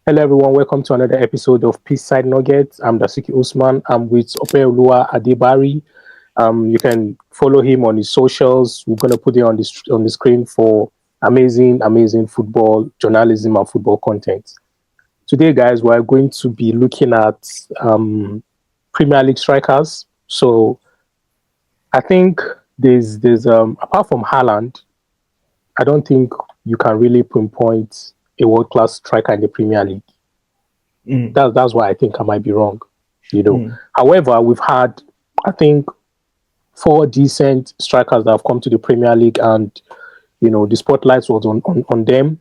Hello, everyone. Welcome to another episode of Pitch Side Nugget. I'm Dasuki Usman. I'm with Opeolua Adebari. You can follow him on his socials. We're going to put it on the screen for amazing football journalism and football content. Today, guys, we're going to be looking at Premier League strikers. So I think there's apart from Haaland, I don't think you can really pinpoint a world-class striker in the Premier League. That's why I think I might be wrong, However, we've had, I think, 4 decent strikers that have come to the Premier League, and the spotlight was on them.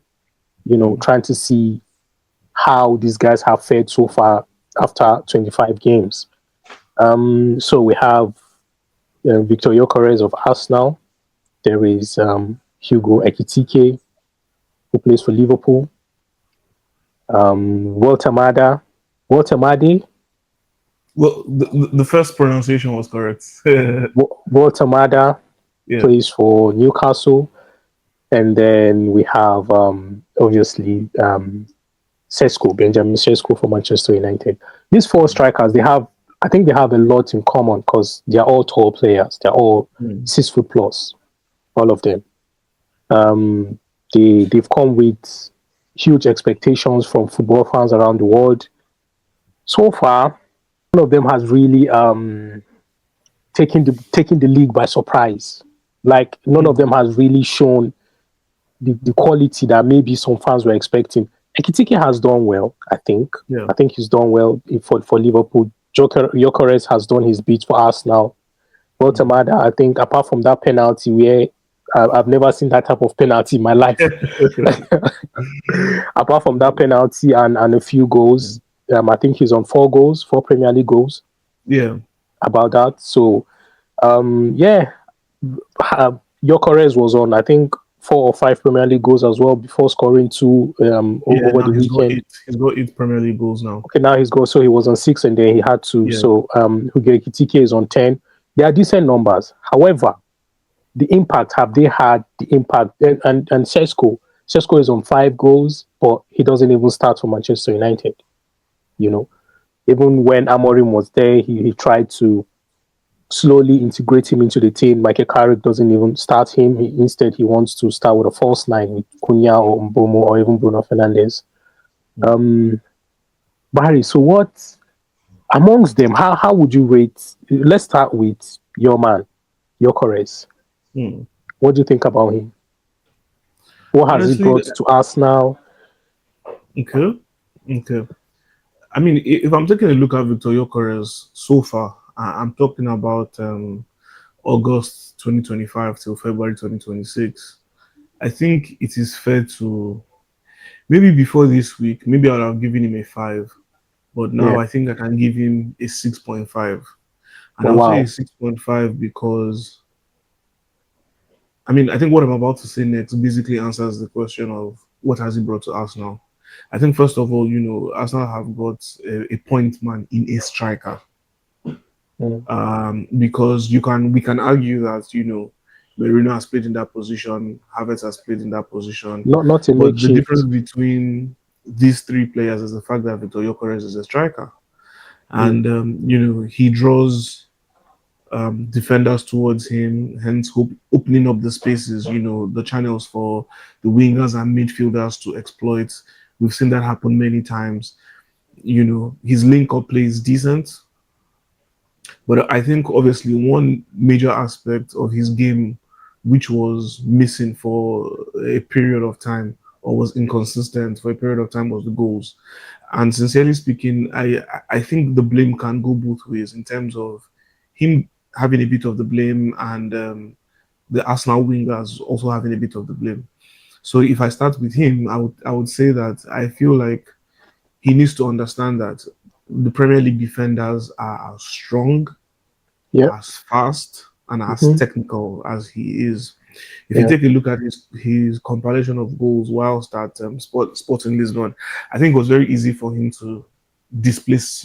Trying to see how these guys have fared so far after 25 games. So we have Victor Gyokeres of Arsenal. There is Hugo Ekitike, who plays for Liverpool. Woltemade. Well, the first pronunciation was correct. Woltemade plays for Newcastle. And then we have, obviously, Sesko, Benjamin Sesko for Manchester United. These 4 strikers, I think they have a lot in common because they are all tall players. They're all 6 foot plus, all of them. They've come with huge expectations from football fans around the world. So far, none of them has really taken the league by surprise. Like, none of them has really shown the quality that maybe some fans were expecting. Ekitike has done well, I think. Yeah. I think he's done well for Liverpool. Gyokeres has done his bit for Arsenal. Woltemade, I think, apart from that penalty where I've never seen that type of penalty in my life. Apart from that penalty and a few goals, I think he's on 4 Premier League goals. Yeah. About that. So, Gyokeres was on, I think, 4 or 5 Premier League goals as well before scoring 2 over the weekend. He's got 8 Premier League goals now. Okay, now he's got, so he was on 6 and then he had 2. Yeah. So, Hugo Ekitike is on 10. They are decent numbers. However, the impact, have they had the impact? And Sesko is on 5 goals, but he doesn't even start for Manchester United. Even when Amorim was there, he tried to slowly integrate him into the team. Michael Carrick doesn't even start him. Instead, he wants to start with a false 9 with Cunha or Mbomo or even Bruno Fernandes. Barry, so what amongst them? How would you rate? Let's start with your man, Gyokeres. What do you think about him? What has he brought to us now? Okay. I mean, if I'm taking a look at Victor Gyokeres so far, I'm talking about August 2025 till February 2026. I think it is fair to, maybe before this week, maybe I would have given him a 5, but now I think I can give him a 6.5. And I'll say a 6.5 because, I mean, I think what I'm about to say next basically answers the question of what has he brought to Arsenal. I think, first of all, Arsenal have got a point man in a striker. Because we can argue that, Merino has played in that position, Havertz has played in that position. Not a but the difference between these 3 players is the fact that Victor Gyokeres is a striker. And, he draws defenders towards him, hence opening up the spaces, the channels for the wingers and midfielders to exploit. We've seen that happen many times. His link-up play is decent. But I think, obviously, one major aspect of his game, which was missing for a period of time, or was inconsistent for a period of time, was the goals. And sincerely speaking, I think the blame can go both ways in terms of him having a bit of the blame and the Arsenal wingers also having a bit of the blame. So if I start with him, I would say that I feel like he needs to understand that the Premier League defenders are as strong, as fast, and as technical as he is. If you take a look at his compilation of goals whilst at Sporting Lisbon, I think it was very easy for him to displace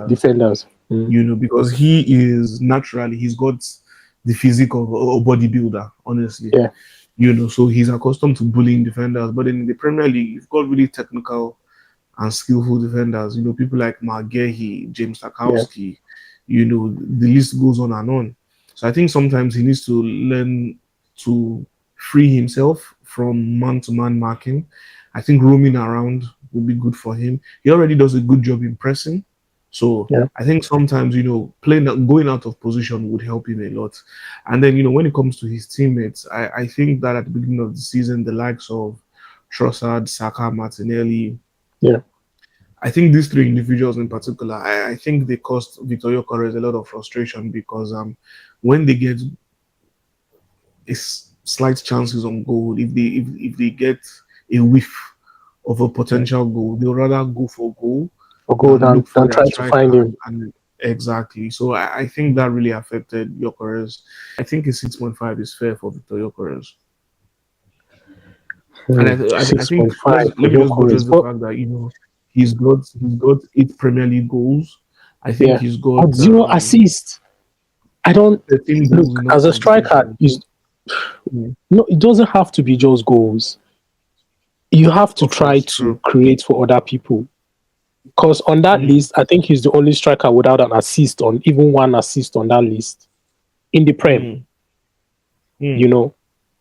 defenders. Because he is naturally, he's got the physique of a bodybuilder, honestly. So he's accustomed to bullying defenders. But in the Premier League, you've got really technical and skillful defenders. People like Margehi, James Yeah. Tarkowski. The list goes on and on. So I think sometimes he needs to learn to free himself from man-to-man marking. I think roaming around will be good for him. He already does a good job in pressing. So Yeah. I think sometimes, going out of position would help him a lot. And then, when it comes to his teammates, I think that at the beginning of the season, the likes of Trossard, Saka, Martinelli, Yeah. I think these three individuals in particular, I think they caused Victor Gyokeres a lot of frustration because when they get slight chances on goal, if they get a whiff of a Yeah. potential goal, they'll rather go for goal Or go than down look for and their try to find striker. him. And exactly, so I think that really affected Gyokeres. I think a 6.5 is fair for Victor Gyokeres. And I Six think point five let for me just buttress Gyokeres. the But fact that he's got 8 Premier League goals. I think yeah, he's got but zero assists. I don't 13 goals look in all as a striker. competitions. Is Mm. no, it doesn't have to be just goals. You have to Of try course, to true. create for other people. Because on that Mm. list, I think he's the only striker without an assist on even one assist on that list in the Prem. Mm. Mm. You know,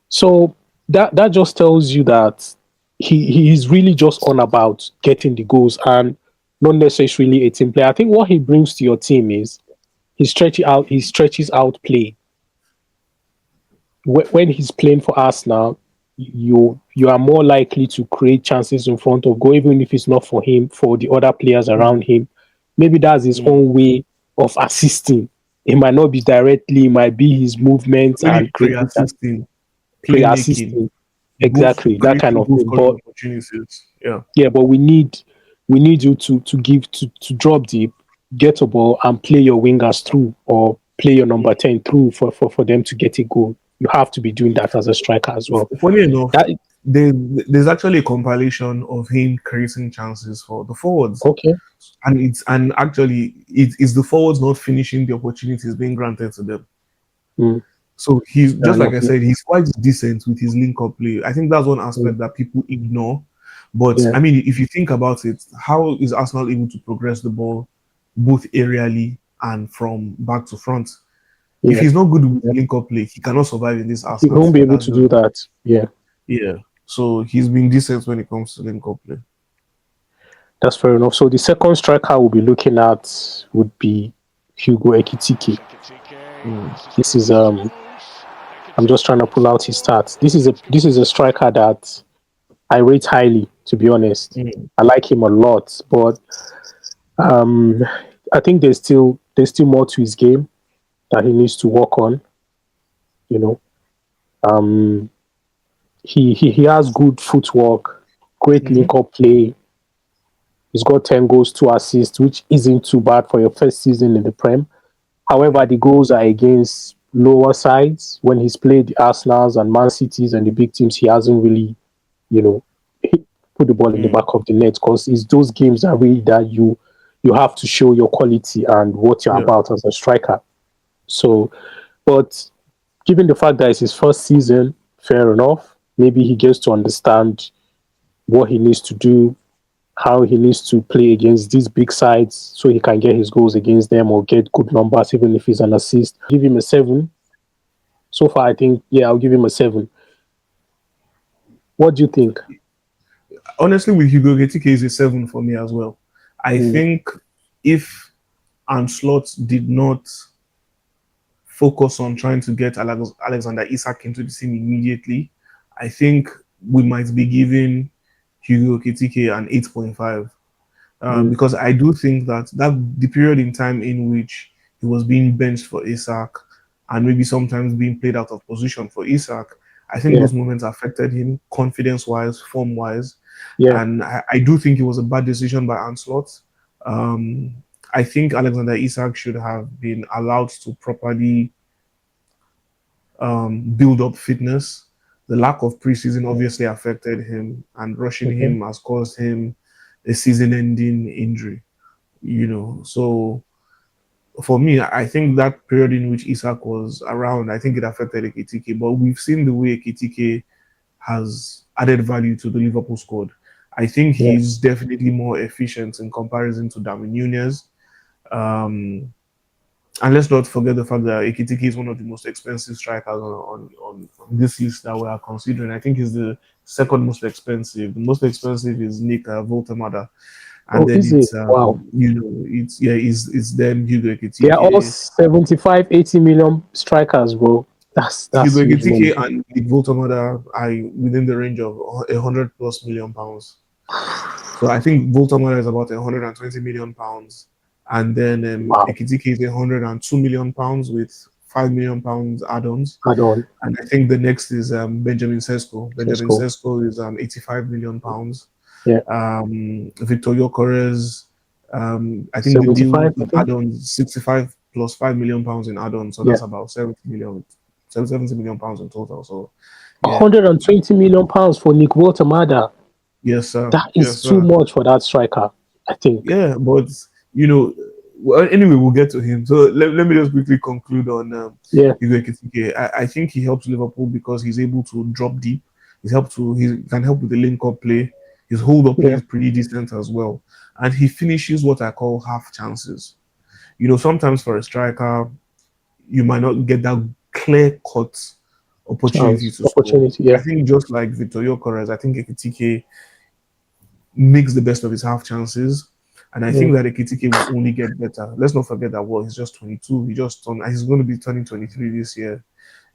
so that just tells you that he is really just on about getting the goals and not necessarily a team player. I think what he brings to your team is he stretches out play. When he's playing for us now, you are more likely to create chances in front of goal, even if it's not for him, for the other players around Mm. him. Maybe that's his Mm. own way of assisting. It might not be directly, it might be his movements Really and creating pre-assisting, playmaking, pre-assisting. both Exactly, that kind creating of goal thing. scoring But opportunities. Yeah. yeah, but we need you to drop deep, get a ball, and play your wingers through or play your number 10 through for them to get a goal. You have to be doing that as a striker as well. Funny enough, That there, there's actually a compilation of him creating chances for the forwards, okay. and actually it is the forwards not finishing the opportunities being granted to them. Mm, So he's fair just like enough. I Yeah. said, he's quite decent with his link up play. I think that's one Mm, aspect that people ignore. But yeah. I mean, if you think about it, how is Arsenal able to progress the ball both aerially and from back to front? If Yeah. he's not good with Yeah. link up play, he cannot survive in this He Arsenal won't be team. able That's to just do that. Yeah. yeah. So he's been decent when it comes to link up play. That's fair enough. So the second striker we'll be looking at would be Hugo Ekitike. Mm. This is I'm just trying to pull out his stats. This is a striker that I rate highly, to be honest. Mm. I like him a lot, but um, I think there's still more to his game that he needs to work on. You know, um, he has good footwork, great Mm-hmm. link up play. He's got 10 goals, 2 assists, which isn't too bad for your first season in the Prem. However, Mm. the goals are against lower sides. When he's played the Arsenals and Man Cities and the big teams, he hasn't really, you know, put the ball in the Mm. back of the net because it's those games that really that you have to show your quality and what you're Yeah. about as a striker. So, but given the fact that it's his first season, fair enough. Maybe he gets to understand what he needs to do, how he needs to play against these big sides so he can get his goals against them or get good numbers, even if he's an assist. Give him a 7. So far, I think, yeah, I'll give him a 7. What do you think? Honestly, with Hugo Ekitike is a 7 for me as well. I Mm, think if Anslot did not focus on trying to get Alexander Isak into the team immediately, I think we might be giving Hugo Ekitike an 8.5. mm, Because I do think that the period in time in which he was being benched for Isak and maybe sometimes being played out of position for Isak, I think yeah, those moments affected him confidence wise, form wise. yeah, And I do think it was a bad decision by Anslot. Um, I think Alexander Isak should have been allowed to properly build up fitness. The lack of preseason obviously affected him, and rushing okay. him has caused him a season ending injury. So for me, I think that period in which Isak was around, I think it affected Ekitike. But we've seen the way Ekitike has added value to the Liverpool squad. I think Yeah. he's definitely more efficient in comparison to Darwin Nunez. Um, and let's not forget the fact that Ekitike is one of the most expensive strikers on this list that we are considering. I think he's the second most expensive. The most expensive is Nick Woltemade, and Oh, then is it? it's Wow. it's then Hugo They are all Ekitike. 75, 80 million strikers, bro. That's Hugo huge money. Ekitike and Nick Woltemade are within the range of 100 plus million pounds. So I think Woltemade is about 120 million pounds, and then Wow. Ekitike is 102 million pounds with 5 million pounds add-ons. Add on. And I think the next is Benjamin Sesko. Benjamin Sesko. Sesko is 85 million pounds. Yeah. Victor Gyokeres, I think the deal 75, I in think. add-ons 65 plus 5 million pounds in add-ons, so Yeah. that's about 70 million pounds in total. So yeah, 120 million pounds for Nick Woltemade. yes, sir, That is yes, too sir. much for that striker, I think. Yeah, but you know, well, anyway, we'll get to him. So let me just quickly conclude on Yeah. Hugo Ekitike. I think he helps Liverpool because he's able to drop deep. He can help with the link up play. His hold up play Yeah. is pretty decent as well, and he finishes what I call half chances. You know, sometimes for a striker, you might not get that clear cut opportunity Chance. to score. Opportunity. Yeah. I think just like Victor Gyokeres, I think Ekitike makes the best of his half chances. And I Yeah. think that Ekitike will only get better. Let's not forget that he's just 22. He's going to be turning 23 this year,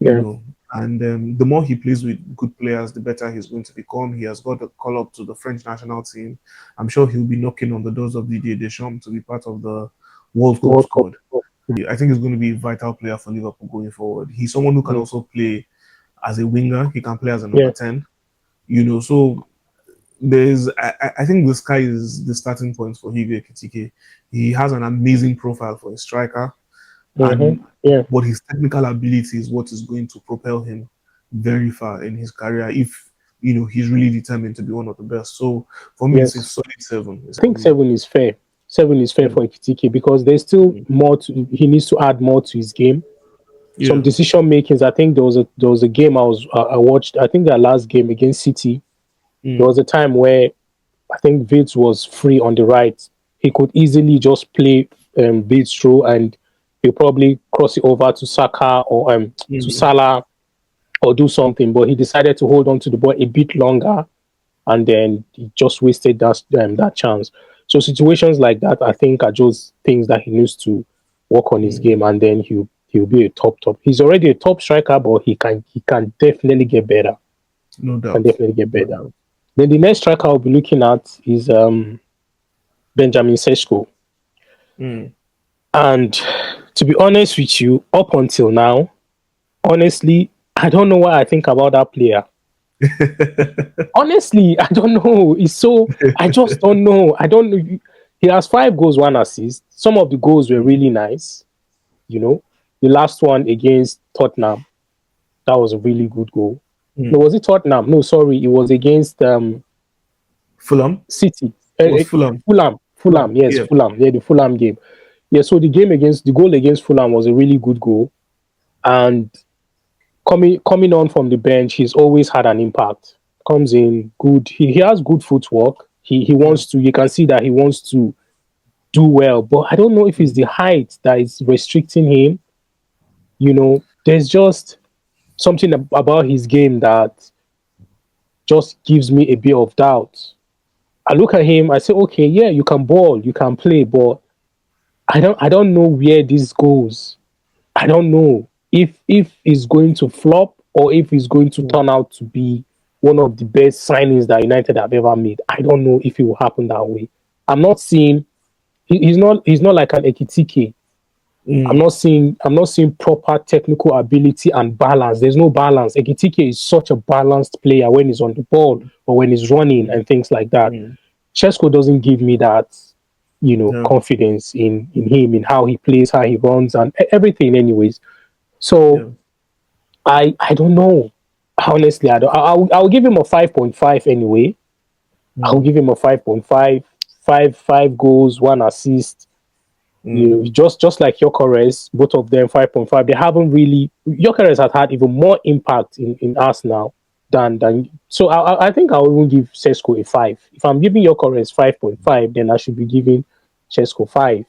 you Yeah. know. And the more he plays with good players, the better he's going to become. He has got a call up to the French national team. I'm sure he'll be knocking on the doors of Didier Deschamps to be part of the World Cup World Cup. squad. I think he's going to be a vital player for Liverpool going forward. He's someone who can Mm. also play as a winger. He can play as a number Yeah. 10, you know. So I think the sky is the starting point for Hugo Ekitike. He has an amazing profile for a striker, and Yeah. but his technical ability is what is going to propel him very far in his career if he's really determined to be one of the best. So for me, it's a Yes. solid seven. It's I think for me. 7 is fair. 7 is fair Mm, for Ekitike because there's still mm, more to. He needs to add more to his game. Some yeah. decision makings. I think there was a game I watched. I think their last game against City. There Mm, was a time where I think Vids was free on the right. He could easily just play Vids through, and he'll probably cross it over to Saka or to mm, Salah or do something. But he decided to hold on to the ball a bit longer, and then he just wasted that chance. So situations like that, I think, are just things that he needs to work on his mm, game, and then he'll be a top. He's already a top striker, but he can definitely get better. no Can doubt. definitely get No better. doubt. Then the next striker I'll be looking at is Benjamin Sesko. Mm. And to be honest with you, up until now, honestly, I don't know what I think about that player. Honestly, I don't know. I just don't know. I don't know. He has 5 goals, 1 assist. Some of the goals were really nice. You know, the last one against Tottenham, that was a really good goal. No, Mm. was it Tottenham? No, sorry, it was against Fulham. City. It was Fulham. Fulham. Yes, Yeah. Fulham. Yeah, the Fulham game. Yeah, so the goal against Fulham was a really good goal, and coming on from the bench, he's always had an impact. Comes in good. He has good footwork. He Yeah. wants to. You can see that he wants to do well, but I don't know if it's the height that is restricting him. There's just something about his game that just gives me a bit of doubt. I look at him, I say, okay, yeah, you can ball, you can play, but I don't know where this goes. I don't know if he's going to flop or if he's going to Mm. turn out to be one of the best signings that United have ever made. I don't know if it will happen that way. I'm not seeing he's not like an Ekitike. I'm Mm. not seeing proper technical ability and balance. There's no balance. Ekitike is such a balanced player when he's on the ball or when he's running Mm. and things like that. Mm. Chesko doesn't give me that, Yeah. confidence in him, in how he plays, how he runs, and everything. Anyways, so Yeah. I don't know. Honestly, I don't. I'll give him a 5.5 anyway. I'll Mm. give him a 5.5. Five goals, 1 assist. Mm. Just like Gyokeres, both of them 5.5. They haven't really. Gyokeres has had even more impact in Arsenal. than. So I think I will even give Sesko a 5. If I'm giving Gyokeres 5.5, then I should be giving Sesko 5.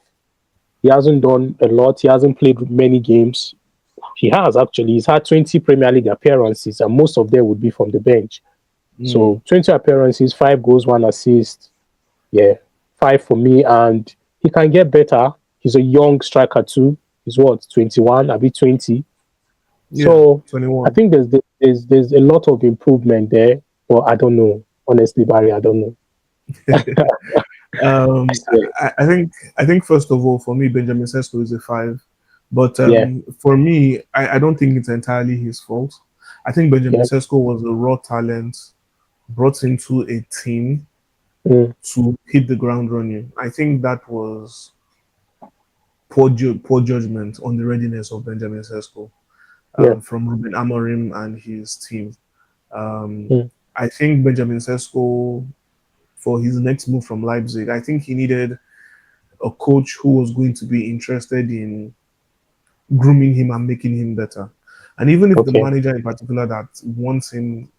He hasn't done a lot. He hasn't played many games. He has actually. He's had 20 Premier League appearances, and most of them would be from the bench. Mm. So 20 appearances, 5 goals, 1 assist. Yeah, 5 for me. And he can get better. He's a young striker too. He's what, 21, a bit 20. Yeah, So I 21. think there's a lot of improvement there. But I don't know. Honestly, Barry, I don't know. I swear. I think first of all, for me, Benjamin Sesko is a 5. But Yeah, for me, I don't think it's entirely his fault. I think Benjamin yeah. Sesko was a raw talent brought into a team Mm, to hit the ground running. I think that was poor judgment on the readiness of Benjamin Sesko yeah. from Ruben Amorim and his team. Um, Mm, I think Benjamin Sesko, for his next move from Leipzig, I think he needed a coach who was going to be interested in grooming him and making him better. And even if the okay. manager in particular that wants him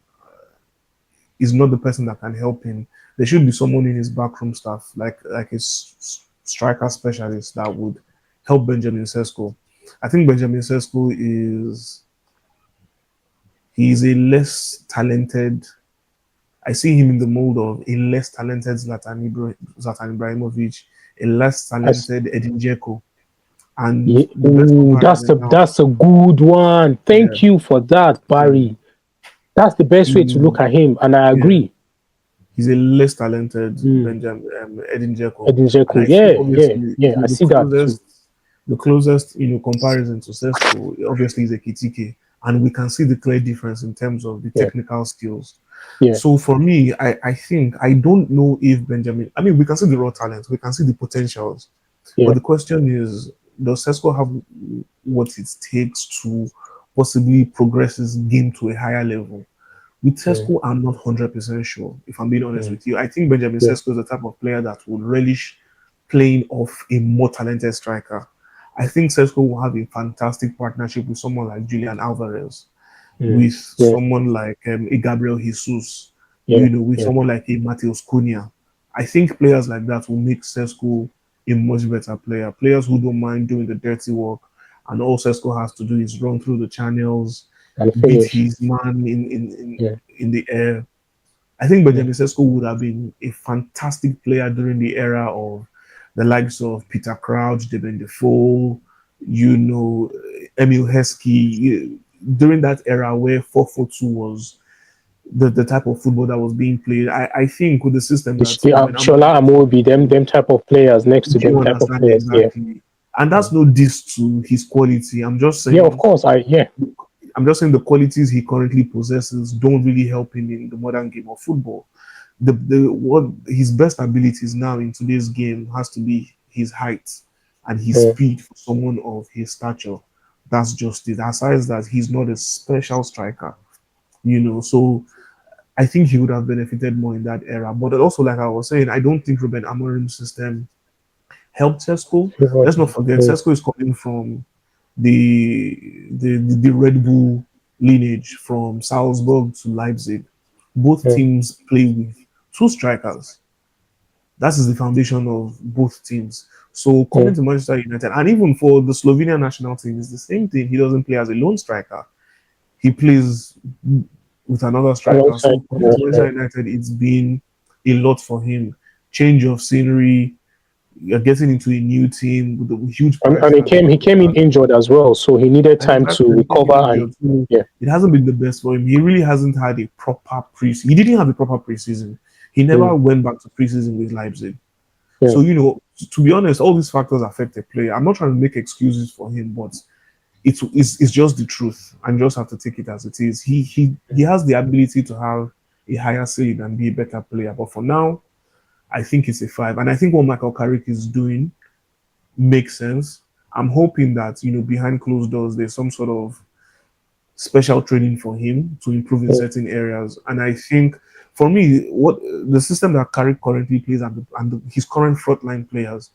is not the person that can help him, there should be someone in his backroom staff, like a striker specialist that would help Benjamin Sesko. I think Benjamin Sesko is he's a less talented. I see him in the mold of a less talented Zlatan Ibrahimovic, a less I s talented Edin Dzeko. And Yeah. the best Ooh, comparison now, that's a good one. yeah, Thank you for that, yeah, Barry. That's the best way to he, look at him, and I yeah, agree. he's a less talented Mm. Benjamin Edin Dzeko, Edin and Dzeko. I think Yeah, yeah, obviously yeah. I see that too. the closest comparison to Sesko obviously is Ekitike, and we can see the clear difference in terms of the Yeah, technical skills. yeah, So for me, I think I don't know if Benjamin. I mean, we can see the raw talent, we can see the potentials, but yeah. the question is, does Sesko have what it takes to possibly progress his game to a higher level? With Mm, Sesko, I'm not 100% sure, if I'm being honest mm, with you. I think Benjamin yeah, Sesko is the type of player that would relish playing off a more talented striker. I think Sesko will have a fantastic partnership with someone like Julian Alvarez, mm, with yeah, someone like a Gabriel Jesus, yeah, with yeah, someone like a Mateus Cunha. I think players like that will make Sesko a much better player. Players who don't mind doing the dirty work, and all Sesko has to do is run through the channels, and beat finish. his man in Yeah, in the air. I think yeah. Benjamin Sesko would have been a fantastic player during the era of the likes of Peter Crouch, Deben Defoe, Emil Heskey. During that era where 4-4-2 was the type of football that was being played, I think with the system that Ruben Shola Amorim, Amobi, them type of players next to do them you type of understand players. Yeah, exactly? And yeah, that's no diss to his quality. yeah. Of course, I'm just saying the qualities he currently possesses don't really help him in the modern game of football. The what his best abilities now in today's game has to be his height and his yeah, speed for someone of his stature. That's just it. Aside that, he's not a special striker. So I think he would have benefited more in that era. But also, like I was saying, I don't think Ruben Amorim's system helped Sesko. Let's not forget, yeah, Sesko is coming from the Red Bull lineage from Salzburg to Leipzig. Both yeah, teams play with two strikers. That is the foundation of both teams. So yeah. coming to Manchester United, and even for the Slovenian national team, it's the same thing. He doesn't play as a lone striker. He plays with another striker. Alongside, So coming to Manchester United, it's been a lot for him. Change of scenery, you're getting into a new team with a huge price and tag. he came in injured as well, so he needed And time to exactly, he came recover. in And injured. So yeah, it hasn't been the best for him. He really hasn't had a proper preseason. He didn't have a proper preseason. He never mm, went back to preseason with Leipzig. yeah, So, to be honest, all these factors affect a player. I'm not trying to make excuses for him, but it's just the truth, and just have to take it as it is. He has the ability to have a higher ceiling and be a better player. But for now, I think it's a 5. And I think what Michael Carrick is doing makes sense. I'm hoping that, behind closed doors, there's some sort of special training for him to improve in yeah, certain areas. And I think for me, what the system that Carrick currently plays and his current frontline players,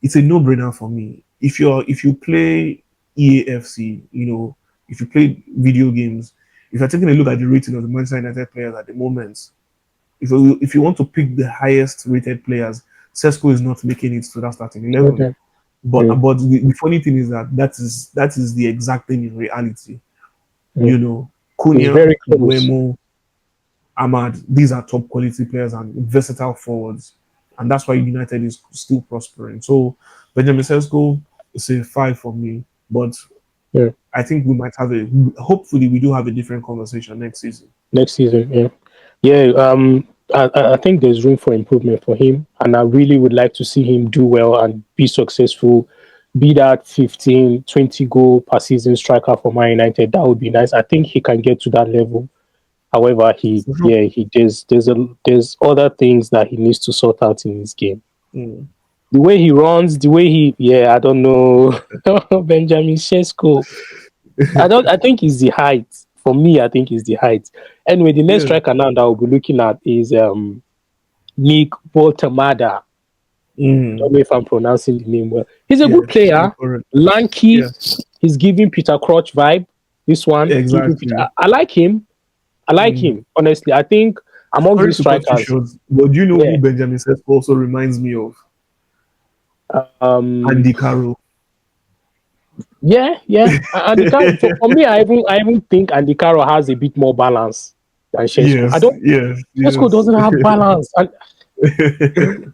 it's a no-brainer for me. If you play EAFC, if you play video games, if you're taking a look at the rating of the Manchester United players at the moment, if you want to pick the highest rated players, Sesko is not making it to that starting 11. Okay. Mm, But the funny thing is that that is the exact thing in reality. mm. You know, It's Cunha, very close. Buemo, Ahmad, these are top quality players and versatile forwards. And that's why United is still prospering. So Benjamin Sesko is a 5 for me. But Yeah. I think we might have hopefully we do have a different conversation next season. Next season. Yeah. Yeah. I think there's room for improvement for him, and I really would like to see him do well and be successful. Be that 15, 20 goal per season striker for Man United. That would be nice. I think he can get to that level. However, For sure. there's other things that he needs to sort out in his game. Mm. The way he runs, the way I don't know. Benjamin Sesko. I think it's the height. For me, I think it's the height. Anyway, the next Yeah. striker now that we'll be looking at is Nick Woltemade. I Mm. don't know if I'm pronouncing the name well. He's a good Yes, you're player, correct. lanky. Yeah, He's giving Peter Crouch vibe. This one, giving Peter. exactly. I like him. I like Mm. him. Honestly, I think amongst Sorry these to cut you strikers, short, but do you know yeah. who Benjamin Sesko also reminds me of? Um, Andy Carroll. yeah. And for me, I even think Andy Carroll has a bit more balance than Shesko. I Yes, don't. yes, Shesko yes. doesn't have balance, and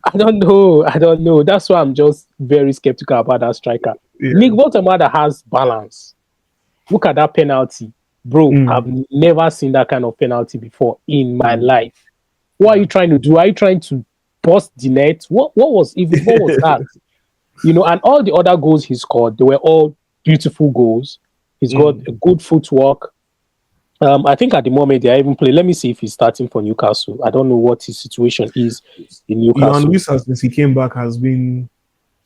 I don't know. I don't know. That's why I'm just very skeptical about that striker. Nick Yeah. Woltemade has balance. Look at that penalty, bro. I've Mm, never seen that kind of penalty before in my mm, life. What are yeah. you trying to do? Are you trying to bust the net? What was that? And all the other goals he scored, they were all beautiful goals. He's got Mm. a good footwork. I think at the moment they are even playing. Let me see if he's starting for Newcastle. I don't know what his situation is in Johan Newcastle. Wissa, since he came back, has been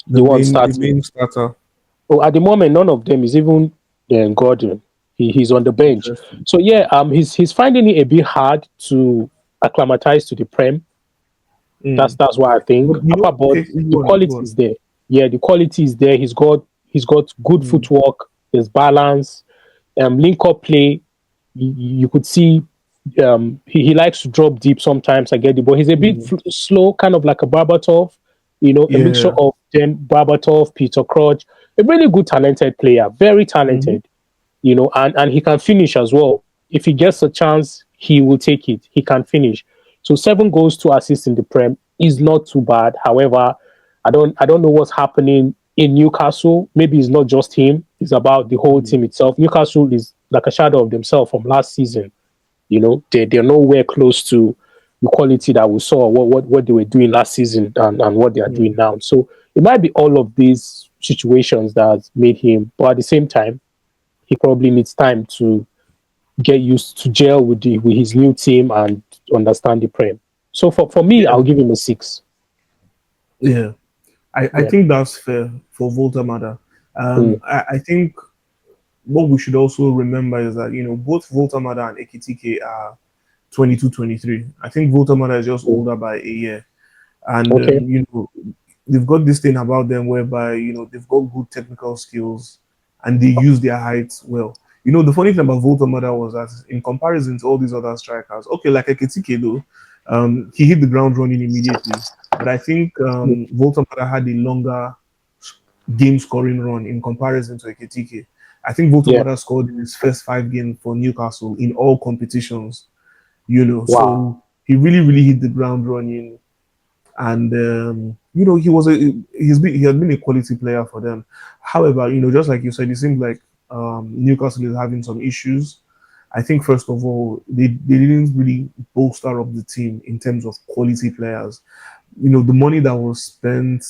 The one the starting. main starter. Oh, at the moment, none of them is even Gordon. He's on the bench. Interesting. So yeah, he's finding it a bit hard to acclimatize to the Prem. That's Mm. that's what I think. But you know, But okay, the go on, go quality on. is there. Yeah, the quality is there. He's got good Mm, footwork. There's balance. Link up play. You could see he likes to drop deep sometimes. I get it, but he's a bit mm. slow, kind of like a Barbatov. A mixture Yeah. of them, Barbatov, Peter Crouch. A really good, talented player, very Hmm. talented. And he can finish as well. If he gets a chance, he will take it. He can finish. So 7 goals, 2 assists in the Prem is not too bad. However, I don't know what's happening in Newcastle. Maybe it's not just him. It's about the whole Mm. team itself. Newcastle is like a shadow of themselves from last season. They're nowhere close to the quality that we saw what they were doing last season and what they are doing Mm. now. So it might be all of these situations that made him, but at the same time, he probably needs time to get used to gel with his new team and understand the Prem. So for me, Yeah. I'll give him a 6. Yeah. I Yeah. think that's fair for Volta. Mm. I think what we should also remember is that both Voltamada and Ekitike are 22, 23. I think Voltamada is just Mm. older by a year, and Okay. they've got this thing about them whereby they've got good technical skills, and they use their height well. The funny thing about Voltamada was that in comparison to all these other strikers, okay, like Ekitike though, he hit the ground running immediately, but I think Mm. Voltamada had a longer game scoring run in comparison to Ekitike. I think Yeah. Voltemada scored in his first 5 games for Newcastle in all competitions, Wow. so he really, really hit the ground running. And he has been a quality player for them. However, just like you said, it seems like Newcastle is having some issues. I think first of all, they didn't really bolster up the team in terms of quality players. The money that was spent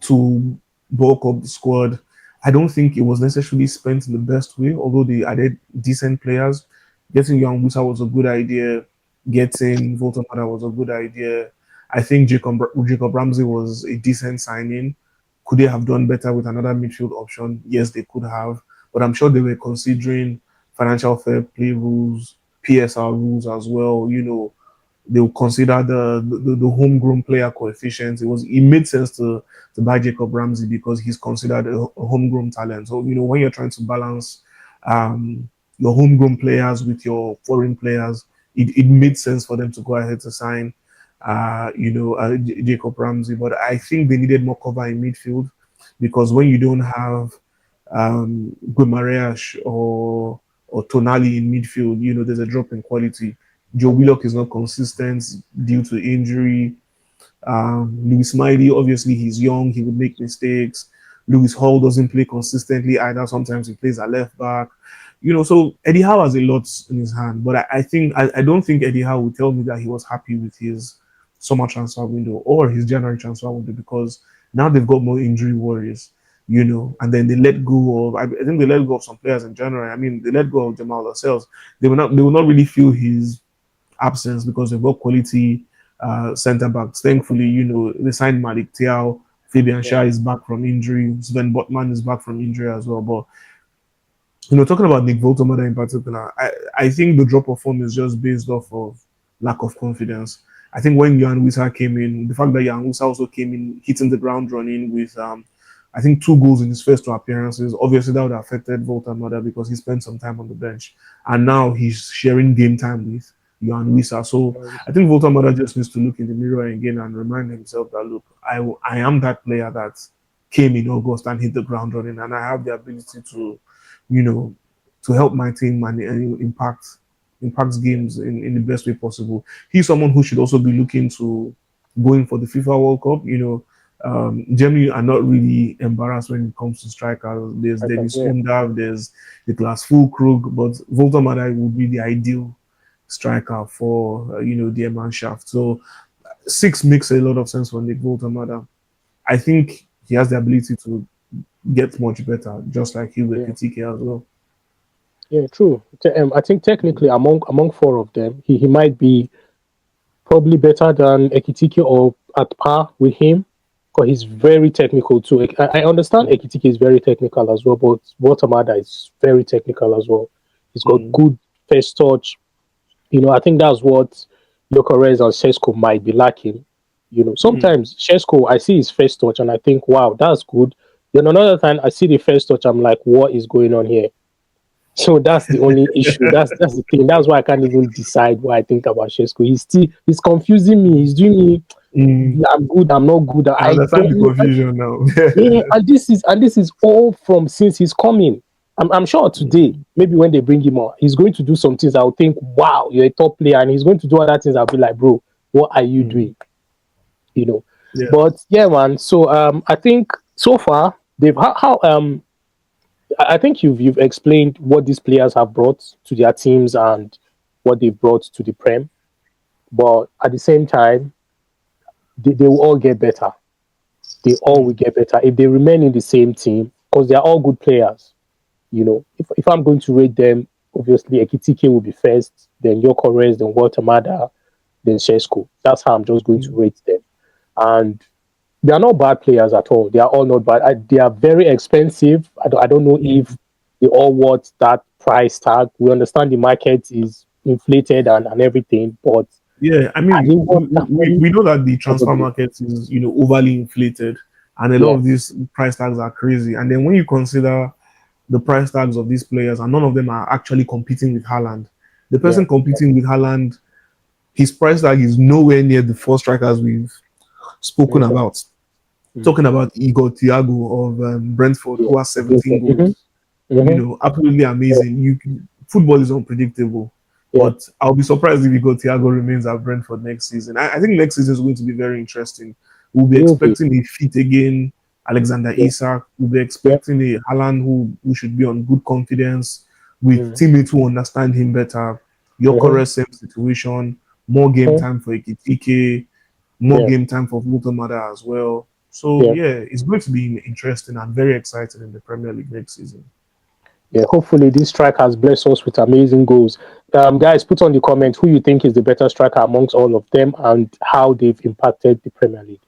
to bulk up the squad. I don't think it was necessarily spent in the best way, although they added decent players. Getting Young Musa was a good idea. Getting Voltamada was a good idea. I think Jacob Ramsey was a decent signing. Could they have done better with another midfield option? Yes, they could have. But I'm sure they were considering financial fair play rules, PSR rules as well. They will consider the homegrown player coefficient. It made sense to buy Jacob Ramsey because he's considered a homegrown talent. So when you're trying to balance, your homegrown players with your foreign players, it made sense for them to go ahead to sign, Jacob Ramsey. But I think they needed more cover in midfield because when you don't have Guimaraes or Tonali in midfield, there's a drop in quality. Joe Willock is not consistent due to injury. Lewis Miley, obviously, he's young, he would make mistakes. Lewis Hall doesn't play consistently either. Sometimes he plays a left back. So Eddie Howe has a lot in his hand, but I don't think Eddie Howe would tell me that he was happy with his summer transfer window or his January transfer window because now they've got more injury worries, and then they let go of. I think they let go of some players in January. I mean, they let go of Jamal Lascelles. They will not really feel his absence because they've got quality centre backs. Thankfully, they signed Malik Tiao. Fabian Shah is back from injury. Sven Botman is back from injury as well. But talking about Nick Woltemade in particular, I think the drop of form is just based off of lack of confidence. I think when Jan Wissa came in, the fact that Jan Wissa also came in hitting the ground running with, I think, 2 goals in his first 2 appearances, obviously that would have affected Woltemade because he spent some time on the bench. And now he's sharing game time with Jan Wissa. So I think Woltemade just needs to look in the mirror again and remind himself that, look, I am that player that came in August and hit the ground running, and I have the ability to, to help my team and impact games in the best way possible. He's someone who should also be looking to going for the FIFA World Cup. Germany are not really embarrassed when it comes to strikers. There's Dennis Undav, there's Niklas Füllkrug, but Woltemade would be the ideal striker for the Mannschaft. So 6 makes a lot of sense for Nick Woltemade. I think he has the ability to get much better, just like he with Ekitike as well. Yeah, true. I think technically among 4 of them, he might be probably better than Ekitike or at par with him because he's very technical too. I understand Ekitike is very technical as well, but Woltemade is very technical as well. He's got good first touch. I think that's what Gyokeres and Sesko might be lacking. Sometimes Sesko, I see his first touch and I think, wow, that's good. Then another time I see the first touch, I'm like, what is going on here? So that's the only issue. That's the thing. That's why I can't even decide what I think about Sesko. He's confusing me. He's doing me. I'm good. I'm not good. I understand the confusion now. Yeah, and this is all from since he's coming. I'm sure today, maybe when they bring him on, he's going to do some things. I'll think, wow, you're a top player, and he's going to do other things. I'll be like, bro, what are you doing? Yeah. But yeah, man. So I think so far they've I think you've explained what these players have brought to their teams and what they brought to the Prem. But at the same time, they will all get better. They all will get better if they remain in the same team because they are all good players. If I'm going to rate them, obviously Ekitike will be first, then Gyokeres, then Woltemade, then Sesko. That's how I'm just going to rate them. And they are not bad players at all. They are all not bad. They are very expensive. I don't know if they all worth that price tag. We understand the market is inflated and everything, but yeah, I mean, we know that the transfer market is overly inflated, and a lot of these price tags are crazy. And then when you consider the price tags of these players, and none of them are actually competing with Haaland, the person competing with Haaland, his price tag is nowhere near the 4 strikers we've spoken about. Talking about Igor Thiago of Brentford, who has 17 goals. Absolutely amazing. Football is unpredictable, but I'll be surprised if Igor Thiago remains at Brentford next season. I think next season is going to be very interesting. We'll be expecting a fit again, Alexander Isak. We'll be expecting a Haaland who should be on good confidence with teammates who understand him better. Gyokeres, same situation. More game time for Ekitike. More game time for Woltemade as well. So, it's going to be interesting and very exciting in the Premier League next season. Yeah, hopefully this striker has blessed us with amazing goals. Guys, put on the comments who you think is the better striker amongst all of them and how they've impacted the Premier League.